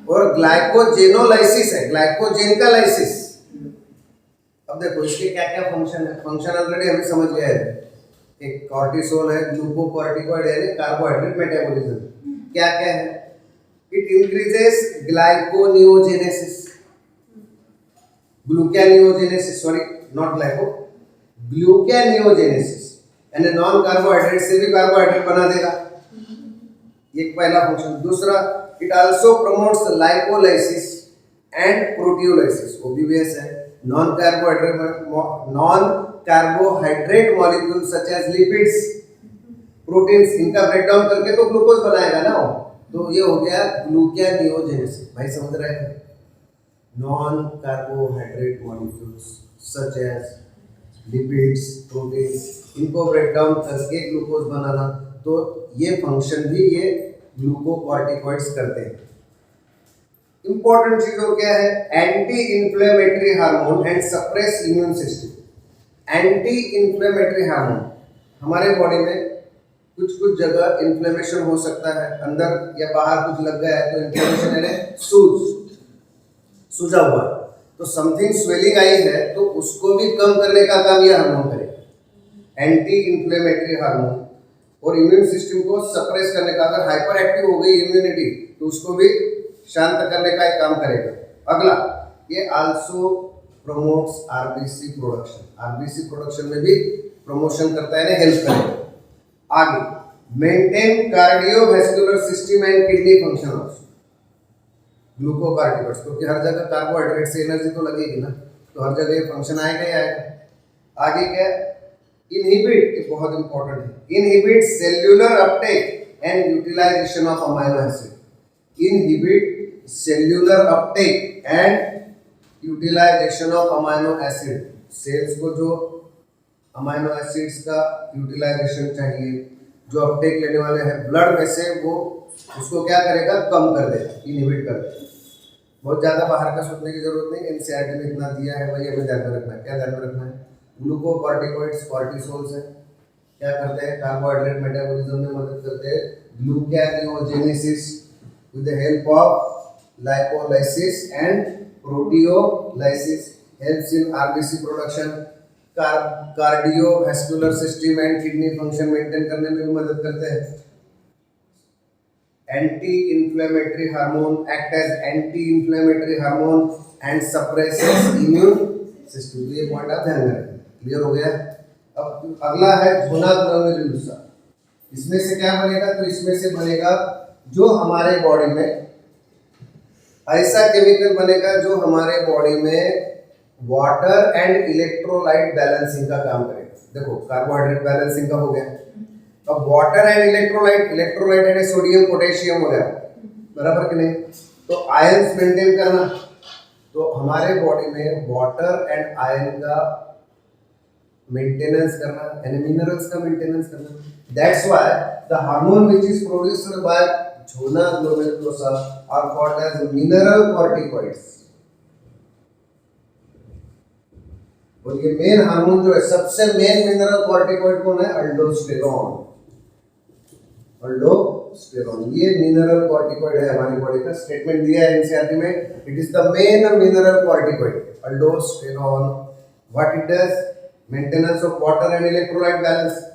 और ग्लाइकोजेनोलाइसिस है, ग्लाइकोजेन का लाइसिस। अब देखो इसके क्या क्या फंक्शन है। फंक्शन ऑलरेडी हमें समझ गया है, एक कॉर्टिसोल है, ग्लूकोकॉर्टिकॉइड है, कार्बोहाइड्रेट मेटाबॉलिज्म। क्या क्या है? It increases glyconeogenesis, gluconeogenesis, sorry not glyco, gluconeogenesis, यानी नॉन कार्बोहाइड्रेट से भी कार्बोहाइड्रेट बना देगा। ये पहला फंक्शन। दूसरा, it also promotes lipolysis and proteolysis, obvious है। Non carbohydrate molecule such as lipids, proteins, इनका ब्रेकडाउन करके तो ग्लूकोज बनाएगा ना। तो ये हो गया ग्लूकोनियोजेनेसिस। भाई समझ रहे हैं? Non carbohydrate molecules such as lipids, proteins, इनको ब्रेकडाउन करके ग्लूकोज बनाना। तो ये फंक्शन भी ये ग्लूकोकॉर्टिकॉइड्स करते हैं। इंपॉर्टेंट चीज और क्या है? Anti inflammatory hormone and suppress immune system. Anti inflammatory hormone, हमारे बॉडी में कुछ कुछ जगह इन्फ्लेमेशन हो सकता है, अंदर या बाहर कुछ लग गया है तो इन्फ्लेमेशन यानी सूजा हुआ, तो समथिंग स्वेलिंग आई है तो उसको भी कम करने का काम यह हार्मोन करेगा, एंटी इंफ्लेमेटरी हार्मोन। और इम्यून सिस्टम को सप्रेस करने का, अगर हाइपर एक्टिव हो गई इम्यूनिटी तो उसको भी शांत करने का एक काम करेगा। अगला, ये also promotes RBC production, RBC production में भी प्रमोशन करता है, हेल्प करेगा। आगे, maintain cardiovascular system and kidney function also, glucocorticoids, क्योंकि हर जगह कार्बोहाइड्रेट से एनर्जी तो लगेगी ना, तो हर जगह ये फंक्शन आएगा ही आएगा। आगे क्या? इनहिबिट, ये बहुत इंपॉर्टेंट है, inhibit cellular uptake and utilisation of amino acid, inhibit cellular uptake and utilisation of amino acid. Cells को जो अमाइनो एसिड्स का यूटिलाइजेशन चाहिए, जो अपटेक लेने वाले हैं ब्लड में से वो उसको क्या करेगा, कम कर देगा, इनहिबिट कर देगा। बहुत ज़्यादा बाहर का सोचने की जरूरत नहीं, एनसीईआरटी में इतना दिया है, वही हमें ध्यान में रखना है। क्या ध्यान में रखना है, ग्लूकोकॉर्टिकोइड्स कॉर्टिसोल्स है, क्या करते हैं, कार्बोहाइड्रेट मेटाबॉलिज्म में मदद करते हैं, ग्लूकोनेओजेनेसिस with the help of lipolysis and proteolysis, helps in RBC production, cardiovascular system and kidney function maintain करने में भी मदद करते हैं। Anti-inflammatory hormone act as anti-inflammatory hormone and suppresses immune system। ये पॉइंट आप ध्यान में रखें। क्लियर हो गया। अब अगला है धुना ग्लोमेरुलुसा। इसमें से क्या बनेगा, तो इसमें से बनेगा जो हमारे बॉडी में ऐसा केमिकल बनेगा जो हमारे बॉडी में वाटर एंड इलेक्ट्रोलाइट बैलेंसिंग का काम करेगा। देखो कार्बोहाइड्रेट बैलेंसिंग का हो गया, अब वाटर एंड इलेक्ट्रोलाइट यानी सोडियम पोटेशियम हो गया, बराबर कि नहीं। तो आयंस मेंटेन करना, तो हमारे बॉडी में वाटर एंड आयन का मेंटेनेंस करना यानी मिनरल्स का मेंटेनेंस करना। That's why the hormone which is produced by zona glomerulosa are called as mineral corticoids. और ये मेन हार्मोन जो है, सबसे मेन मिनरल कॉर्टिकॉइड कौन है, अल्डोस्टेरोन। अल्डोस्टेरोन ये मिनरल कॉर्टिकॉइड है हमारी बॉडी का। स्टेटमेंट दिया है एनसीईआरटी में, it is the main mineral corticoid अल्डोस्टेरोन। What it does, maintenance of water and electrolyte balance.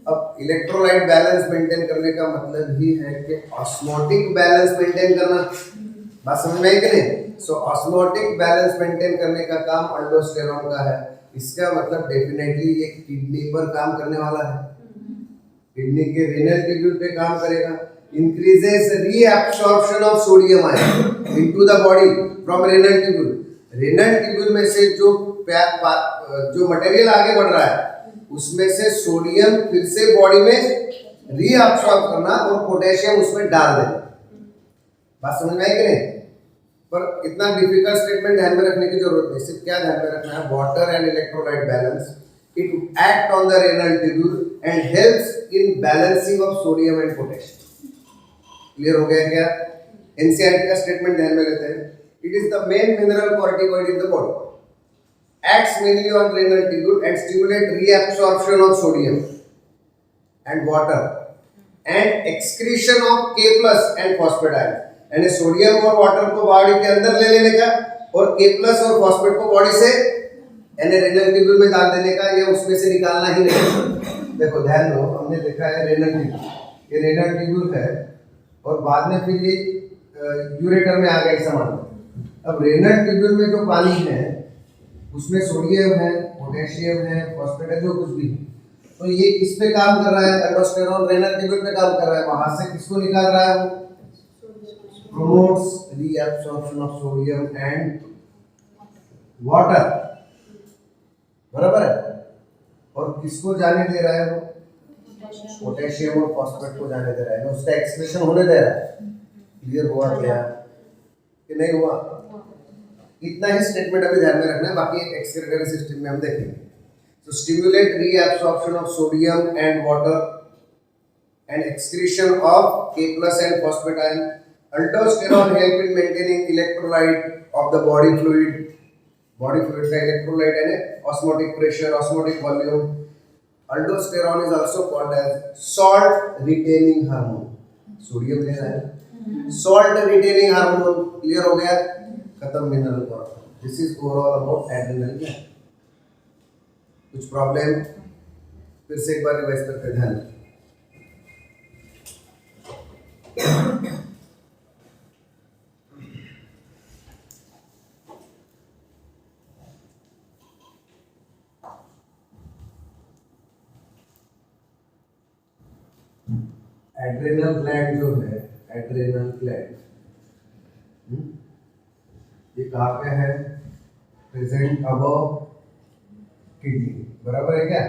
अब इलेक्ट्रोलाइट बैलेंस मेंटेन करने का मतलब ही है कि ऑस्मोटिक बैलेंस मेंटेन करना। बात समझ में आई कि नहीं। सो ऑस्मोटिक बैलेंस मेंटेन करने का काम अल्डोस्टेरोन का है। इसका मतलब डेफिनेटली ये किडनी पर काम करने वाला है, किडनी के रेनल ट्यूब्यूल पे काम करेगा। Increases reabsorption of sodium ion into the body from renal tubule. Renal tubule में से जो मटेरियल आगे बढ़ रहा है उसमें से सोडियम फिर से बॉडी में रीअब्सॉर्ब करना और पोटेशियम उसमें डाल देना। बात समझ में आई कि नहीं। पर इतना डिफिकल्ट स्टेटमेंट ध्यान में रखने की जरूरत नहीं, सिर्फ क्या ध्यान में रखना है, water and electrolyte balance, it act on the renal tubule and helps in balancing of sodium and potassium. Clear हो गया क्या। एनसीईआरटी का स्टेटमेंट ध्यान में लेते हैं, it is the main mineral corticoid in the body, acts mainly on renal tubule and stimulate reabsorption of sodium and water and excretion of K plus and phosphate ion। यानी sodium और water को body के अंदर ले लेने का और K plus और फॉस्फेट को बॉडी से यानी रेनल ट्यूब्यूल में डाल देने का, या उसमें से निकालना ही नहीं। देखो ध्यान दो, हमने देखा है रेनल ट्यूब्यूल, ये रेनल ट्यूब्यूल है और बाद में फिर ये यूरेटर में आ गया सामान। अब रेनल ट्यूब्यूल में जो पानी है उसमें सोडियम है, पोटेशियम है, फॉस्फेट है, जो कुछ भी है, तो ये किस पे काम कर रहा है, अल्डोस्टेरोन रेनल ट्यूब्यूल पे काम कर रहा है। वहां से किसको निकाल रहा है, वो promotes reabsorption of sodium and water, बराबर है। और किसको जाने दे रहा है, वो पोटेशियम और फॉस्फेट को जाने दे रहा है, उसका एक्सक्रीशन होने दे रहा है। क्लियर हुआ क्या कि नहीं हुआ। इतना ही स्टेटमेंट अभी ध्यान में रखना है, बाकी एक्सक्रीटरी सिस्टम में हम देखेंगे। तो stimulate reabsorption of sodium and water and excretion of K plus and phosphate ion। Aldosterone help in maintaining electrolyte of the body fluid। Body fluid का electrolyte है osmotic pressure, osmotic volume। Aldosterone is also called as salt retaining hormone। Sodium लेना है, salt retaining hormone। Clear हो गया, खत्म mineral corticoid. This is overall about adrenal gland. कुछ problem, फिर से एक बार रिवाइज करते हैं, ध्यान। एड्रेनल ग्लैंड जो है, एड्रेनल ग्लैंड ये कहाँ पे है, प्रेजेंट अबव किडनी, बराबर है क्या।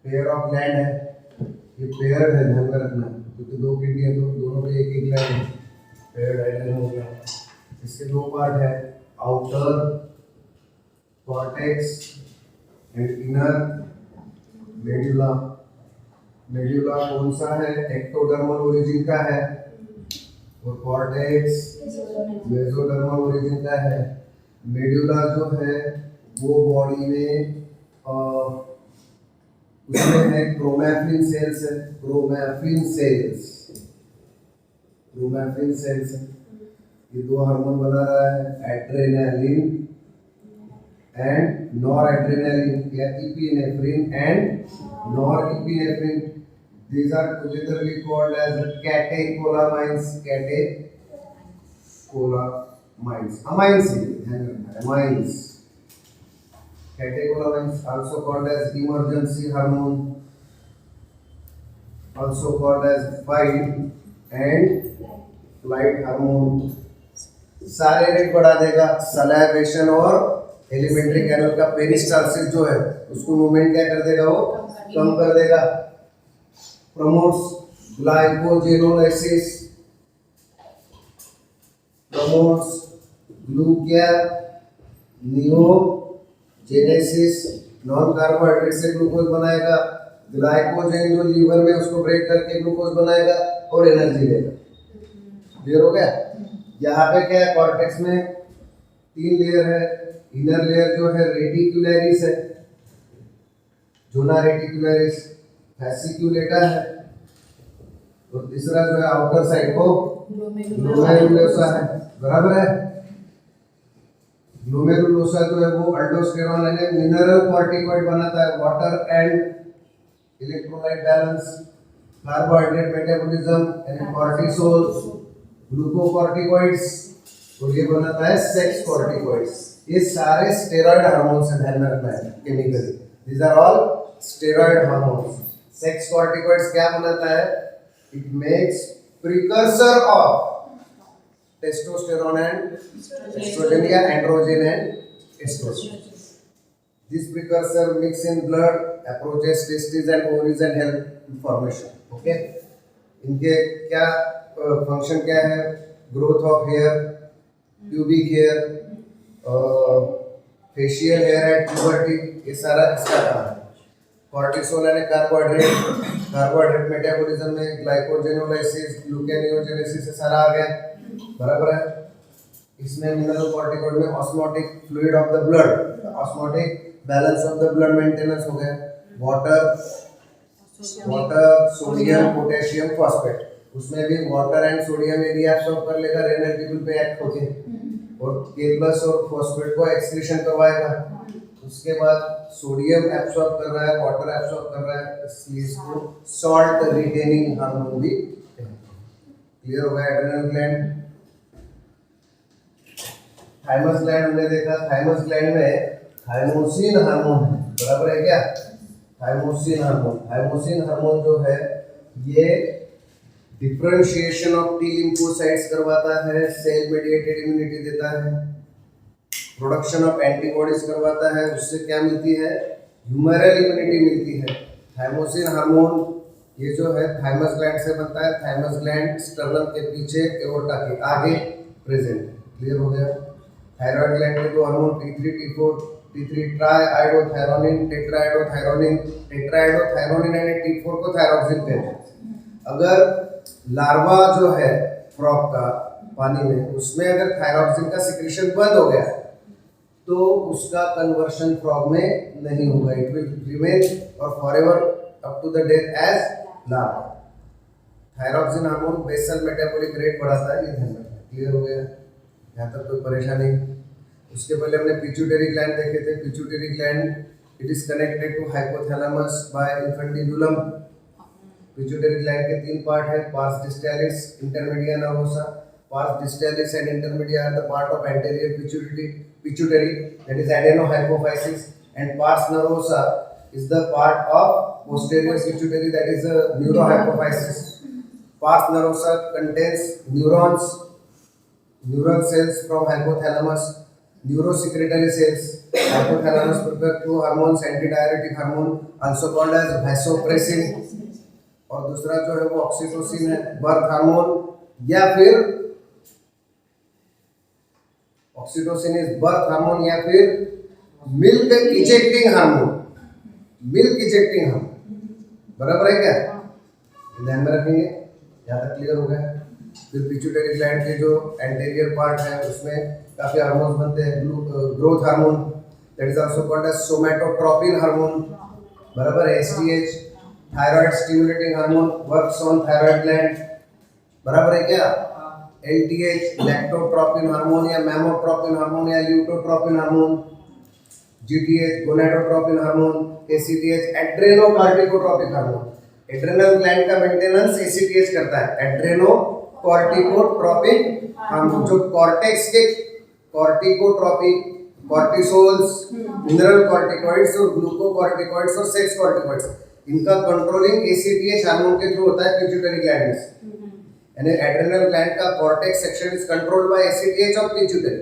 पेयर ऑफ ग्लैंड है, ये पेयर्ड है, ध्यान में रखना, क्योंकि दो किडनी है तो दोनों पे एक एक ग्लैंड है, पेयर्ड एड्रेनल हो गया। इसके दो पार्ट है, outer cortex and inner medulla. Medulla कौन सा है? एक्टोडर्मल ओरिजिन का है, और कॉर्टेक्स मेसोडर्मल ओरिजिन का है। मेडुला जो है वो बॉडी में उसमें है क्रोमैटिन सेल्स है, क्रोमैटिन सेल्स, क्रोमैटिन सेल्स है। ये दो हार्मोन बना रहा है, एड्रेनालिन एंड नॉर एड्रेनालिन, या epinephrine and nor epinephrine. These are togetherly called as catecholamines, catecholamines, amines, amines. Catecholamines also called as emergency hormone, also called as fight and flight hormone. सारे rate बढ़ा देगा। Salivation और alimentary canal का peristalsis जो है उसको movement क्या कर देगा? वो कम कर देगा। promotes glycogenolysis, promotes gluconeogenesis, non carbohydrate से ग्लूकोज बनाएगा, ग्लाइकोजन जो लीवर में उसको ब्रेक करके ग्लूकोज बनाएगा और एनर्जी देगा। क्लियर हो गया? यहाँ पे क्या है, कॉर्टेक्स में 3 लेयर है। इनर लेयर जो है रेटिकुलरिस है, जोना रेटिकुलरिस, फैसिक्युलेटा है, और तीसरा जो है आउटर साइड को ग्लोमेरुलोसा है। बराबर है? ग्लोमेरुलोसा जो है वो अल्डोस्टेरॉन यानी मिनरल कॉर्टिकॉइड बनाता है, water and electrolyte balance, carbohydrate metabolism यानी कॉर्टिसोल, ग्लूकोकॉर्टिकॉइड्स, और ये बनाता है सेक्स कॉर्टिकॉइड्स। ये सारे स्टेरॉइड हार्मोन्स हैं, ध्यान में रखना है chemically. These are all steroid hormones. Sex corticoids क्या बनाता है? It makes precursor of testosterone and estrogen या androgen and estrogen. This precursor mix in blood, approaches testis and ovaries and help formation. Okay, इनके क्या function क्या है? Growth of hair, pubic hair, facial hair at puberty, ये सारा इसका काम है। कॉर्टिसोल यानी कार्बोहाइड्रेट, कार्बोहाइड्रेट मेटाबॉलिज्म में ग्लाइकोजेनोलाइसिस, ग्लूकोनेओजेनेसिस से सारा आ गया। बराबर है? इसमें मिनरल कॉर्टिकॉइड में osmotic fluid of the blood, osmotic balance of the blood maintenance हो गया। वाटर, सोडियम, पोटेशियम, फॉस्फेट, उसमें भी वाटर एंड सोडियम यदि एब्सॉर्ब कर लेगा रेनल ट्यूब पे एक्ट होके, और K+ और फॉस्फेट को एक्सक्रीशन करवाएगा। उसके बाद सोडियम एब्सॉर्ब कर रहा है, वाटर एब्सॉर्ब कर रहा है, इसलिए इसको सॉल्ट रिटेनिंग हार्मोन भी कहते हैं। क्लियर हो गया? एड्रेनल ग्लैंड, थाइमस ग्लैंड हमने देखा। थाइमस ग्लैंड में थाइमोसिन हार्मोन है। बराबर है क्या? थाइमोसिन हार्मोन, थाइमोसिन हार्मोन जो है ये डिफरेंशिएशन ऑफ टी लिम्फोसाइट्स करवाता है, सेल मेडिएटेड इम्यूनिटी देता है, प्रोडक्शन ऑफ एंटीबॉडीज करवाता है। उससे क्या मिलती है? ह्यूमरल इम्यूनिटी मिलती है। थाइमोसिन हार्मोन ये जो है थाइमस ग्लैंड से बनता है। थाइमस ग्लैंड स्टर्नम के पीछे, एओर्टा के आगे प्रेजेंट है। क्लियर हो गया? थायराइड ग्लैंड के दो hormone T3 T4, T3 ट्राइआयोडोथायरोनिन, tetraiodothyronine, tetraiodothyronine यानी T4 को थायरॉक्सिन कहते हैं। अगर लार्वा जो है फ्रॉग का पानी में, उसमें अगर थायरॉक्सिन का सिक्रीशन बंद हो गया तो उसका कन्वर्शन फ्रॉग में नहीं होगा। इट विल रिमेन और forever up to the death as larva. Thyroxine hormone basal metabolic rate बढ़ाता है, ये ध्यान रखना। क्लियर हो गया? यहाँ तक कोई परेशानी? उसके पहले हमने पिट्यूटरी ग्लैंड देखे थे। Pituitary gland it is connected to hypothalamus by infundibulum. Pituitary gland के 3 पार्ट है, pars distalis, intermedia nervosa. Pars distalis and intermedia are the part of anterior pituitary, that is adenohypophysis, and pars nervosa is the part of posterior pituitary, that is neurohypophysis. Pars nervosa contains neural cells from hypothalamus, neurosecretory cells. Hypothalamus prepare 2 hormones, antidiuretic hormone also called as vasopressin, और दूसरा जो है वो oxytocin है, birth hormone, या फिर oxytocin is birth hormone या फिर milk ejecting hormone. Milk ejecting hormone, बराबर है क्या? ये ध्यान में रखेंगे। यहाँ तक क्लियर हो गया? फिर पिट्यूटरी ग्लैंड के जो एंटीरियर पार्ट है उसमें काफी हार्मोन्स बनते हैं। Growth hormone, that is also called as somatotropin hormone, बराबर है? STH, thyroid stimulating hormone works on thyroid gland, बराबर है क्या? एलटीएच, लैक्टोट्रोपिन हार्मोन या मैमोट्रोपिन हार्मोन या luteotropin hormone, GTH, gonadotropin hormone, ACTH, adrenocorticotropic hormone. Adrenal gland का maintenance ACTH करता है, एड्रेनोकार्टिकोट्रोपिक हार्मोन, जो कॉर्टेक्स के कॉर्टिकोट्रोपिक, कॉर्टिसोल्स, मिनरल कॉर्टिकॉइड्स और ग्लूकोकॉर्टिकॉइड्स और सेक्स कॉर्टिकॉइड्स, इनका कंट्रोलिंग एसीटीएच हार्मोन के थ्रू होता है पिट्यूटरी ग्लैंड में। यानी एड्रेनल ग्लैंड का cortex section is controlled by ACTH of pituitary.